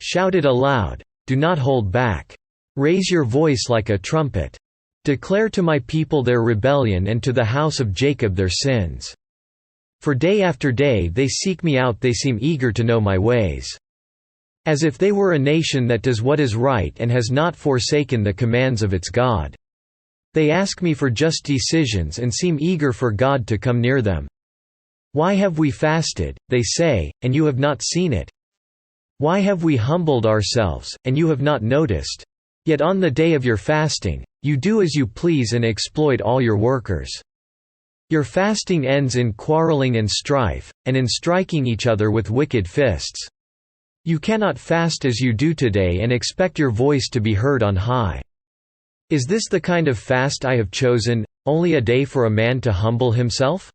Shout it aloud, do not hold back. Raise your voice like a trumpet. Declare to my people their rebellion and to the house of Jacob their sins. For day after day they seek me out, they seem eager to know my ways. As if they were a nation that does what is right and has not forsaken the commands of its God. They ask me for just decisions and seem eager for God to come near them. Why have we fasted, they say, and you have not seen it? Why have we humbled ourselves, and you have not noticed? Yet on the day of your fasting, you do as you please and exploit all your workers. Your fasting ends in quarreling and strife, and in striking each other with wicked fists. You cannot fast as you do today and expect your voice to be heard on high. Is this the kind of fast I have chosen, only a day for a man to humble himself?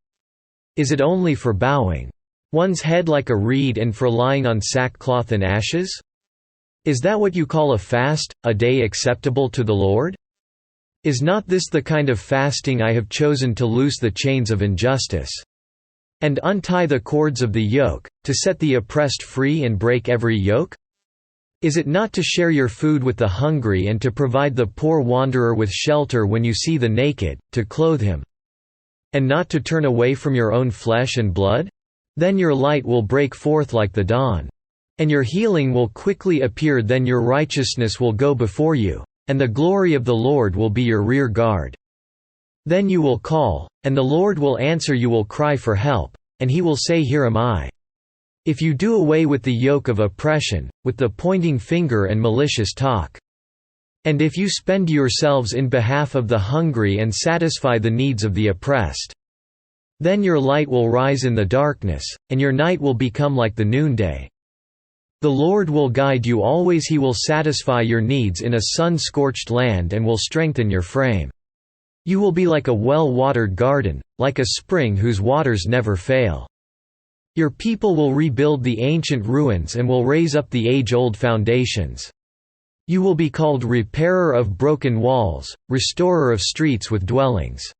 Is it only for bowing one's head like a reed and for lying on sackcloth and ashes? Is that what you call a fast, a day acceptable to the Lord? Is not this the kind of fasting I have chosen, to loose the chains of injustice, and untie the cords of the yoke, to set the oppressed free and break every yoke? Is it not to share your food with the hungry and to provide the poor wanderer with shelter when you see the naked, to clothe him, and not to turn away from your own flesh and blood? Then your light will break forth like the dawn, and your healing will quickly appear. Then your righteousness will go before you, and the glory of the Lord will be your rear guard. Then you will call, and the Lord will answer. You will cry for help, and he will say, Here am I. If you do away with the yoke of oppression, with the pointing finger and malicious talk, and if you spend yourselves in behalf of the hungry and satisfy the needs of the oppressed, then your light will rise in the darkness, and your night will become like the noonday. The Lord will guide you always. He will satisfy your needs in a sun-scorched land and will strengthen your frame. You will be like a well-watered garden, like a spring whose waters never fail. Your people will rebuild the ancient ruins and will raise up the age-old foundations. You will be called repairer of broken walls, restorer of streets with dwellings.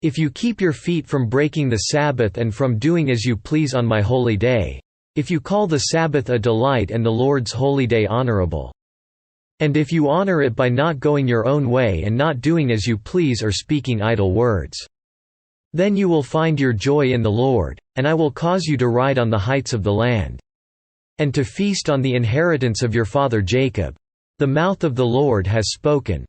If you keep your feet from breaking the Sabbath and from doing as you please on my holy day, if you call the Sabbath a delight and the Lord's holy day honorable, and if you honor it by not going your own way and not doing as you please or speaking idle words, then you will find your joy in the Lord, and I will cause you to ride on the heights of the land, and to feast on the inheritance of your father Jacob. The mouth of the Lord has spoken.